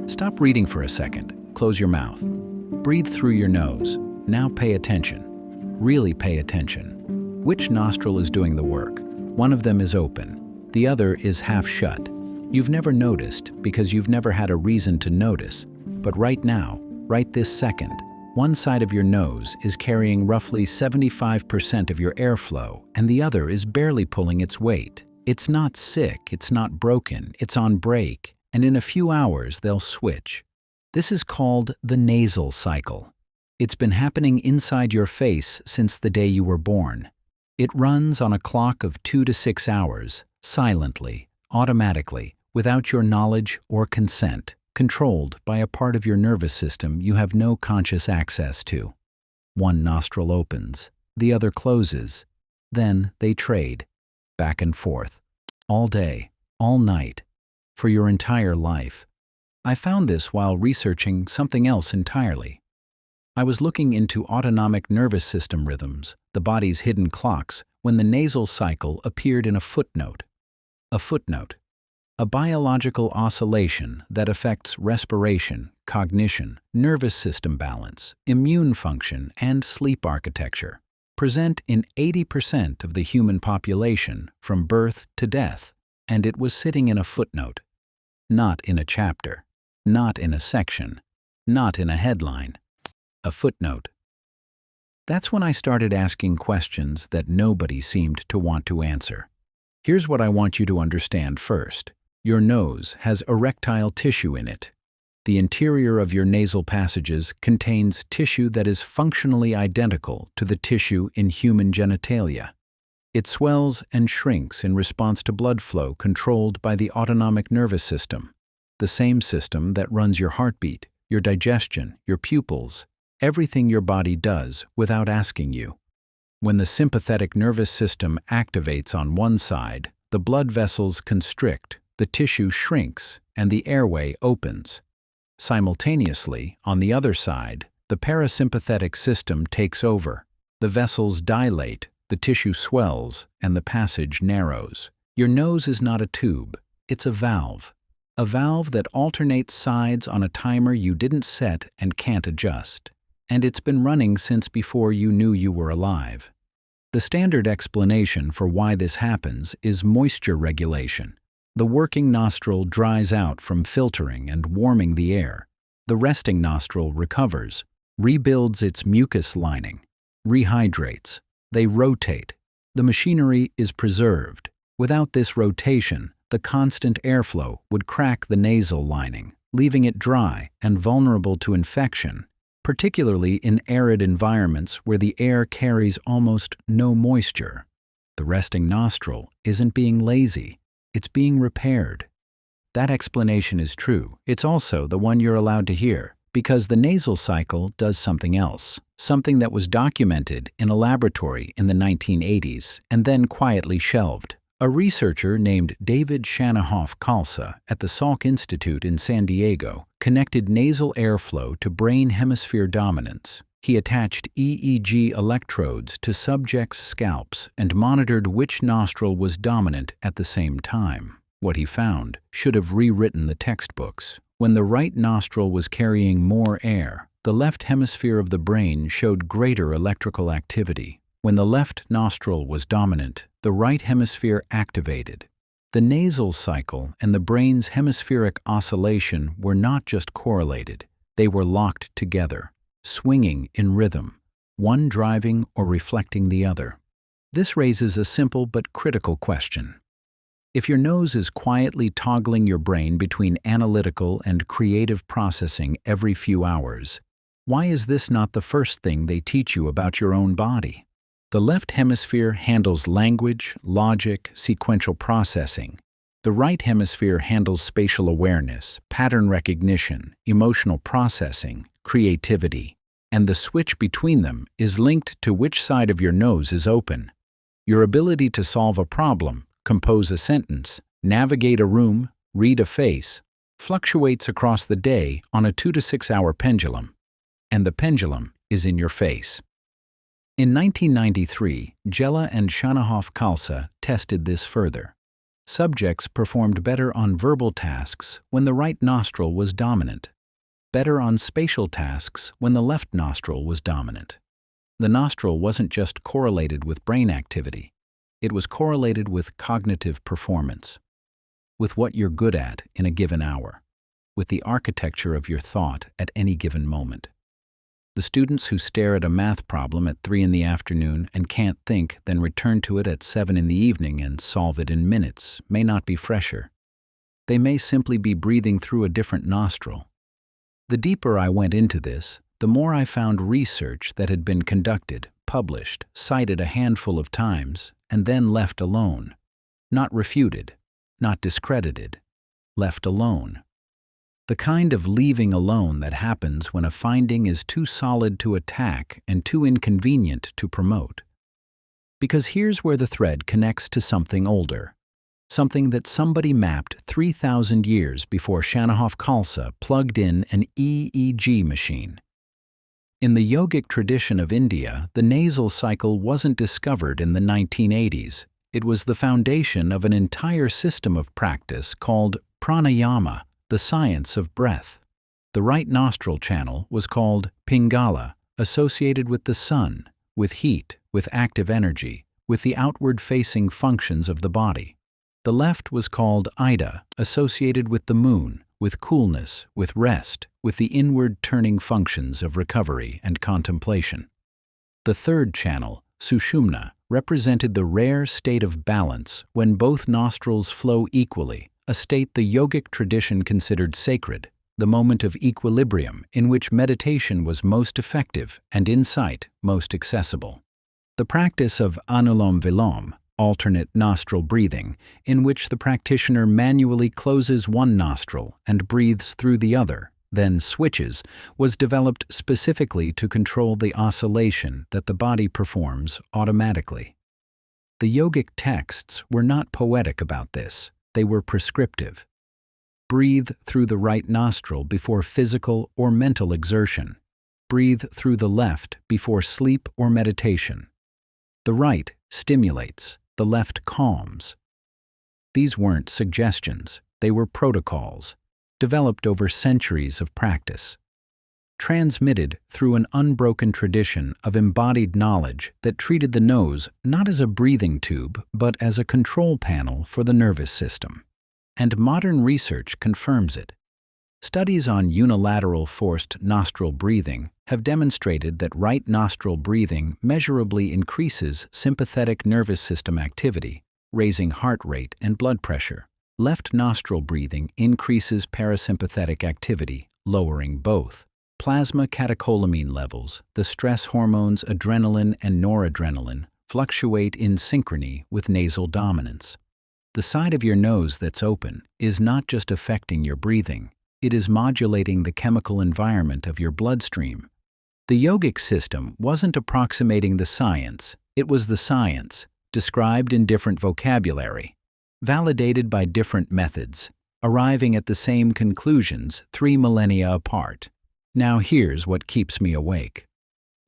Stop reading for a second. Close your mouth. Breathe through your nose. Now pay attention. Really pay attention. Which nostril is doing the work? One of them is open. The other is half shut. You've never noticed because you've never had a reason to notice. But right now, right this second, one side of your nose is carrying roughly 75% of your airflow and the other is barely pulling its weight. It's not sick, it's not broken, it's on break, and in a few hours they'll switch. This is called the nasal cycle. It's been happening inside your face since the day you were born. It runs on a clock of 2 to 6 hours, silently, automatically, without your knowledge or consent, controlled by a part of your nervous system you have no conscious access to. One nostril opens, the other closes. Then they trade, back and forth, all day, all night, for your entire life. I found this while researching something else entirely. I was looking into autonomic nervous system rhythms, the body's hidden clocks, when the nasal cycle appeared in a footnote. A footnote. A biological oscillation that affects respiration, cognition, nervous system balance, immune function, and sleep architecture, present in 80% of the human population from birth to death, and it was sitting in a footnote. Not in a chapter, not in a section, not in a headline. A footnote. That's when I started asking questions that nobody seemed to want to answer. Here's what I want you to understand first. Your nose has erectile tissue in it. The interior of your nasal passages contains tissue that is functionally identical to the tissue in human genitalia. It swells and shrinks in response to blood flow controlled by the autonomic nervous system, the same system that runs your heartbeat, your digestion, your pupils, everything your body does without asking you. When the sympathetic nervous system activates on one side, the blood vessels constrict, the tissue shrinks, and the airway opens. Simultaneously, on the other side, the parasympathetic system takes over. The vessels dilate, the tissue swells, and the passage narrows. Your nose is not a tube, it's a valve that alternates sides on a timer you didn't set and can't adjust. And it's been running since before you knew you were alive. The standard explanation for why this happens is moisture regulation. The working nostril dries out from filtering and warming the air. The resting nostril recovers, rebuilds its mucus lining, rehydrates. They rotate. The machinery is preserved. Without this rotation, the constant airflow would crack the nasal lining, leaving it dry and vulnerable to infection, particularly in arid environments where the air carries almost no moisture. The resting nostril isn't being lazy, it's being repaired. That explanation is true. It's also the one you're allowed to hear, because the nasal cycle does something else, something that was documented in a laboratory in the 1980s and then quietly shelved. A researcher named David Shanahoff-Kalsa at the Salk Institute in San Diego connected nasal airflow to brain hemisphere dominance. He attached EEG electrodes to subjects' scalps and monitored which nostril was dominant at the same time. What he found should have rewritten the textbooks. When the right nostril was carrying more air, the left hemisphere of the brain showed greater electrical activity. When the left nostril was dominant, the right hemisphere activated. The nasal cycle and the brain's hemispheric oscillation were not just correlated, they were locked together, swinging in rhythm, one driving or reflecting the other. This raises a simple but critical question. If your nose is quietly toggling your brain between analytical and creative processing every few hours, why is this not the first thing they teach you about your own body? The left hemisphere handles language, logic, sequential processing. The right hemisphere handles spatial awareness, pattern recognition, emotional processing, creativity. And the switch between them is linked to which side of your nose is open. Your ability to solve a problem, compose a sentence, navigate a room, read a face, fluctuates across the day on a 2 to 6 hour pendulum. And the pendulum is in your face. In 1993, Jella and Shanahoff-Kalsa tested this further. Subjects performed better on verbal tasks when the right nostril was dominant, better on spatial tasks when the left nostril was dominant. The nostril wasn't just correlated with brain activity, it was correlated with cognitive performance, with what you're good at in a given hour, with the architecture of your thought at any given moment. The students who stare at a math problem at 3 in the afternoon and can't think, then return to it at 7 in the evening and solve it in minutes, may not be fresher. They may simply be breathing through a different nostril. The deeper I went into this, the more I found research that had been conducted, published, cited a handful of times, and then left alone. Not refuted, not discredited, left alone. The kind of leaving alone that happens when a finding is too solid to attack and too inconvenient to promote. Because here's where the thread connects to something older, something that somebody mapped 3,000 years before Shanahoff Khalsa plugged in an EEG machine. In the yogic tradition of India, the nasal cycle wasn't discovered in the 1980s. It was the foundation of an entire system of practice called pranayama, the science of breath. The right nostril channel was called Pingala, associated with the sun, with heat, with active energy, with the outward-facing functions of the body. The left was called Ida, associated with the moon, with coolness, with rest, with the inward-turning functions of recovery and contemplation. The third channel, Sushumna, represented the rare state of balance when both nostrils flow equally, a state the yogic tradition considered sacred, the moment of equilibrium in which meditation was most effective and insight most accessible. The practice of anulom vilom, alternate nostril breathing, in which the practitioner manually closes one nostril and breathes through the other, then switches, was developed specifically to control the oscillation that the body performs automatically. The yogic texts were not poetic about this. They were prescriptive. Breathe through the right nostril before physical or mental exertion. Breathe through the left before sleep or meditation. The right stimulates, the left calms. These weren't suggestions, they were protocols, developed over centuries of practice, transmitted through an unbroken tradition of embodied knowledge that treated the nose not as a breathing tube, but as a control panel for the nervous system. And modern research confirms it. Studies on unilateral forced nostril breathing have demonstrated that right nostril breathing measurably increases sympathetic nervous system activity, raising heart rate and blood pressure. Left nostril breathing increases parasympathetic activity, lowering both. Plasma catecholamine levels, the stress hormones adrenaline and noradrenaline, fluctuate in synchrony with nasal dominance. The side of your nose that's open is not just affecting your breathing, it is modulating the chemical environment of your bloodstream. The yogic system wasn't approximating the science, it was the science, described in different vocabulary, validated by different methods, arriving at the same conclusions 3 millennia apart. Now here's what keeps me awake.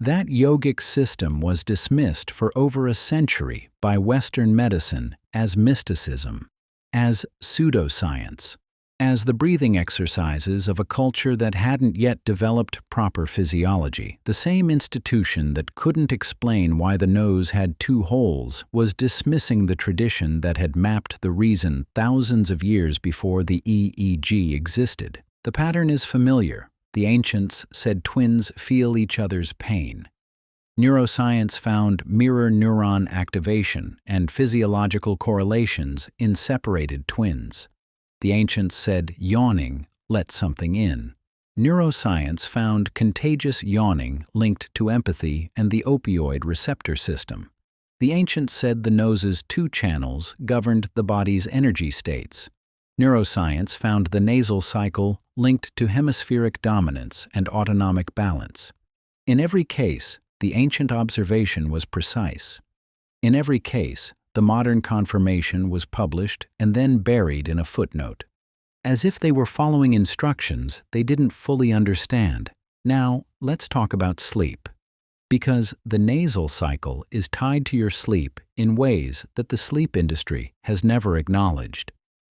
That yogic system was dismissed for over a century by Western medicine as mysticism, as pseudoscience, as the breathing exercises of a culture that hadn't yet developed proper physiology. The same institution that couldn't explain why the nose had 2 holes was dismissing the tradition that had mapped the reason thousands of years before the EEG existed. The pattern is familiar. The ancients said twins feel each other's pain. Neuroscience found mirror neuron activation and physiological correlations in separated twins. The ancients said yawning let something in. Neuroscience found contagious yawning linked to empathy and the opioid receptor system. The ancients said the nose's 2 channels governed the body's energy states. Neuroscience found the nasal cycle linked to hemispheric dominance and autonomic balance. In every case, the ancient observation was precise. In every case, the modern confirmation was published and then buried in a footnote. As if they were following instructions they didn't fully understand. Now, let's talk about sleep. Because the nasal cycle is tied to your sleep in ways that the sleep industry has never acknowledged.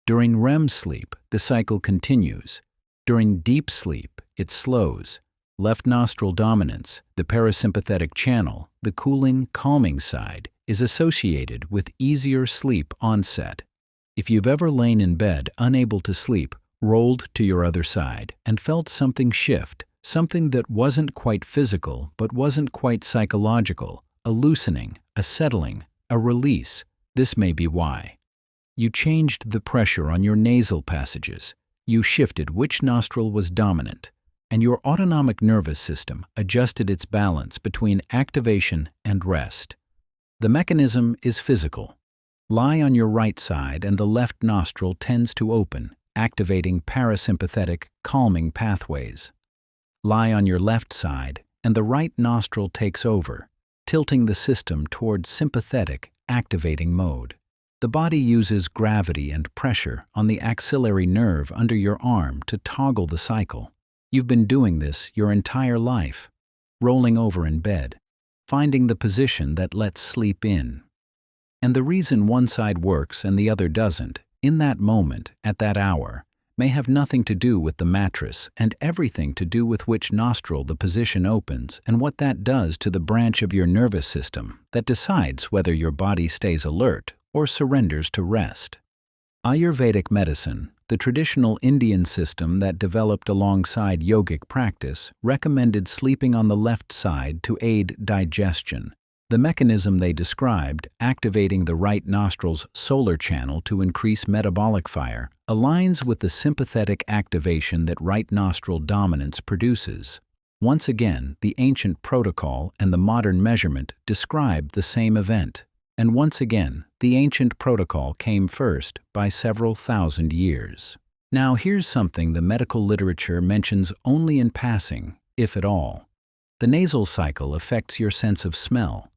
During REM sleep, the cycle continues. During deep sleep, it slows. Left nostril dominance, the parasympathetic channel, the cooling, calming side, is associated with easier sleep onset. If you've ever lain in bed unable to sleep, rolled to your other side, and felt something shift, something that wasn't quite physical but wasn't quite psychological, a loosening, a settling, a release, this may be why. You changed the pressure on your nasal passages. You shifted which nostril was dominant, and your autonomic nervous system adjusted its balance between activation and rest. The mechanism is physical. Lie on your right side and the left nostril tends to open, activating parasympathetic, calming pathways. Lie on your left side and the right nostril takes over, tilting the system toward sympathetic, activating mode. The body uses gravity and pressure on the axillary nerve under your arm to toggle the cycle. You've been doing this your entire life, rolling over in bed, finding the position that lets sleep in. And the reason one side works and the other doesn't, in that moment, at that hour, may have nothing to do with the mattress and everything to do with which nostril the position opens and what that does to the branch of your nervous system that decides whether your body stays alert or surrenders to rest. Ayurvedic medicine, the traditional Indian system that developed alongside yogic practice, recommended sleeping on the left side to aid digestion. The mechanism they described, activating the right nostril's solar channel to increase metabolic fire, aligns with the sympathetic activation that right nostril dominance produces. Once again, the ancient protocol and the modern measurement describe the same event. And once again, the ancient protocol came first by several thousand years. Now here's something the medical literature mentions only in passing, if at all. The nasal cycle affects your sense of smell.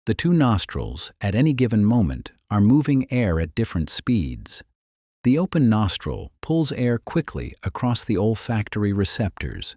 The two nostrils, at any given moment, are moving air at different speeds. The open nostril pulls air quickly across the olfactory receptors.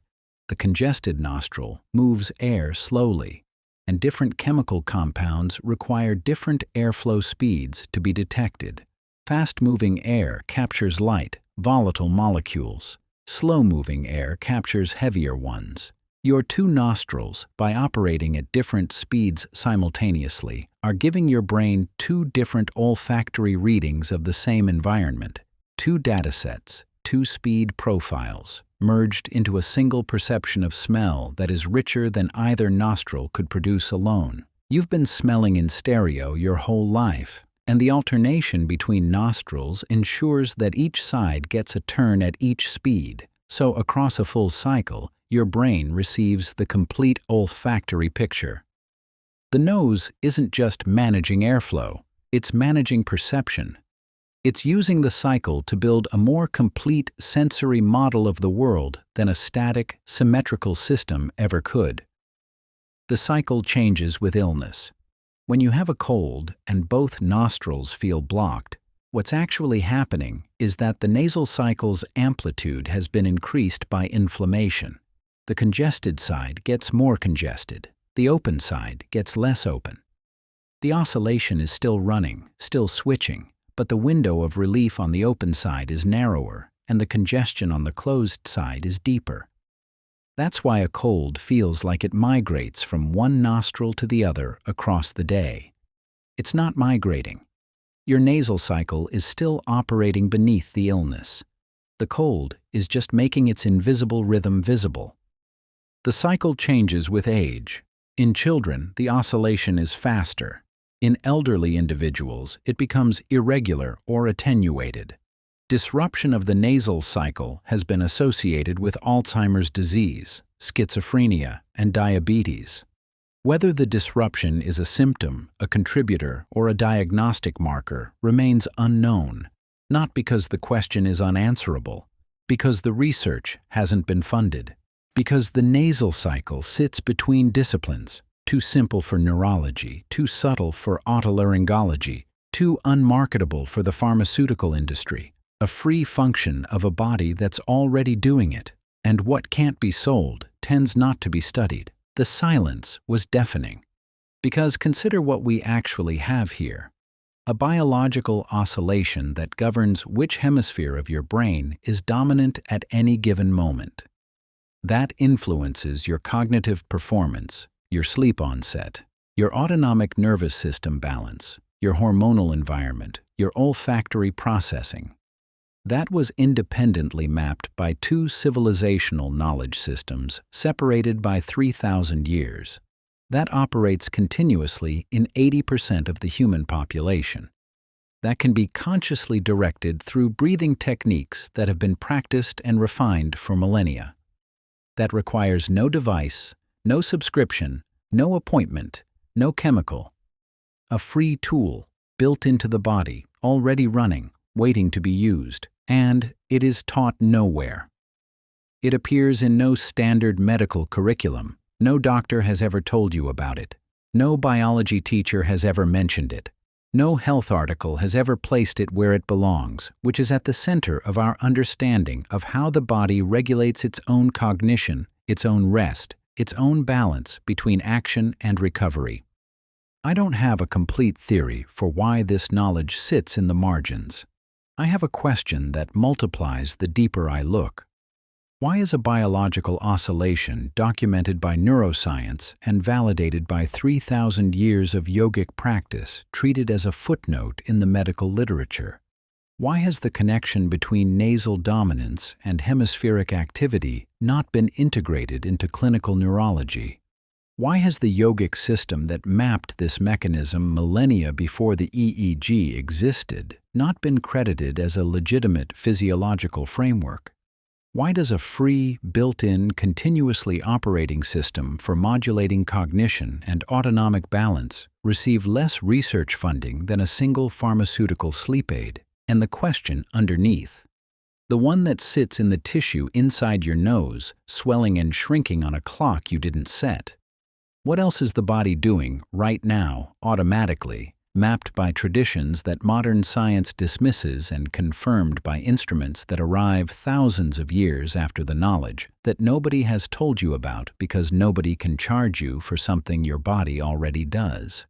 The congested nostril moves air slowly, and different chemical compounds require different airflow speeds to be detected. Fast-moving air captures light, volatile molecules. Slow-moving air captures heavier ones. Your two nostrils, by operating at different speeds simultaneously, are giving your brain two different olfactory readings of the same environment. Two datasets, two speed profiles, merged into a single perception of smell that is richer than either nostril could produce alone. You've been smelling in stereo your whole life, and the alternation between nostrils ensures that each side gets a turn at each speed, so across a full cycle, your brain receives the complete olfactory picture. The nose isn't just managing airflow, it's managing perception. It's using the cycle to build a more complete sensory model of the world than a static, symmetrical system ever could. The cycle changes with illness. When you have a cold and both nostrils feel blocked, what's actually happening is that the nasal cycle's amplitude has been increased by inflammation. The congested side gets more congested. The open side gets less open. The oscillation is still running, still switching, but the window of relief on the open side is narrower, and the congestion on the closed side is deeper. That's why a cold feels like it migrates from one nostril to the other across the day. It's not migrating. Your nasal cycle is still operating beneath the illness. The cold is just making its invisible rhythm visible. The cycle changes with age. In children, the oscillation is faster. In elderly individuals, it becomes irregular or attenuated. Disruption of the nasal cycle has been associated with Alzheimer's disease, schizophrenia, and diabetes. Whether the disruption is a symptom, a contributor, or a diagnostic marker remains unknown, not because the question is unanswerable, because the research hasn't been funded. Because the nasal cycle sits between disciplines, too simple for neurology, too subtle for otolaryngology, too unmarketable for the pharmaceutical industry, a free function of a body that's already doing it, and what can't be sold tends not to be studied. The silence was deafening. Because consider what we actually have here. A biological oscillation that governs which hemisphere of your brain is dominant at any given moment. That influences your cognitive performance, your sleep onset, your autonomic nervous system balance, your hormonal environment, your olfactory processing. That was independently mapped by two civilizational knowledge systems separated by 3,000 years. That operates continuously in 80% of the human population. That can be consciously directed through breathing techniques that have been practiced and refined for millennia. That requires no device, no subscription, no appointment, no chemical. A free tool, built into the body, already running, waiting to be used, and it is taught nowhere. It appears in no standard medical curriculum. No doctor has ever told you about it. No biology teacher has ever mentioned it. No health article has ever placed it where it belongs, which is at the center of our understanding of how the body regulates its own cognition, its own rest, its own balance between action and recovery. I don't have a complete theory for why this knowledge sits in the margins. I have a question that multiplies the deeper I look. Why is a biological oscillation documented by neuroscience and validated by 3,000 years of yogic practice treated as a footnote in the medical literature? Why has the connection between nasal dominance and hemispheric activity not been integrated into clinical neurology? Why has the yogic system that mapped this mechanism millennia before the EEG existed not been credited as a legitimate physiological framework? Why does a free, built-in, continuously operating system for modulating cognition and autonomic balance receive less research funding than a single pharmaceutical sleep aid? And the question underneath, the one that sits in the tissue inside your nose, swelling and shrinking on a clock you didn't set. What else is the body doing right now, automatically, mapped by traditions that modern science dismisses and confirmed by instruments that arrive thousands of years after the knowledge that nobody has told you about because nobody can charge you for something your body already does?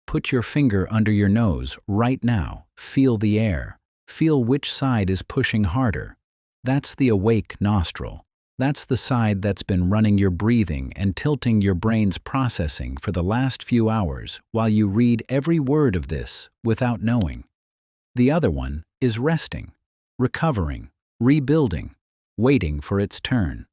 Put your finger under your nose right now. Feel the air. Feel which side is pushing harder. That's the awake nostril. That's the side that's been running your breathing and tilting your brain's processing for the last few hours while you read every word of this without knowing. The other one is resting, recovering, rebuilding, waiting for its turn.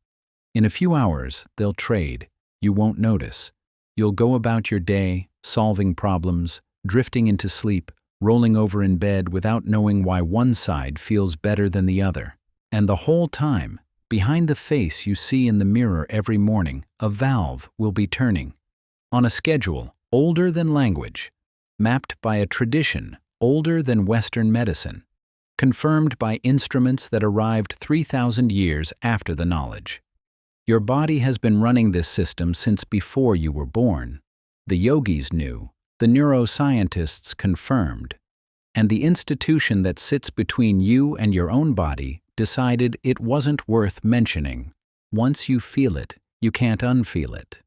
In a few hours, they'll trade. You won't notice. You'll go about your day, solving problems, drifting into sleep, rolling over in bed without knowing why one side feels better than the other. And the whole time, behind the face you see in the mirror every morning, a valve will be turning. On a schedule older than language, mapped by a tradition older than Western medicine, confirmed by instruments that arrived 3,000 years after the knowledge. Your body has been running this system since before you were born. The yogis knew, the neuroscientists confirmed, and the institution that sits between you and your own body decided it wasn't worth mentioning. Once you feel it, you can't unfeel it.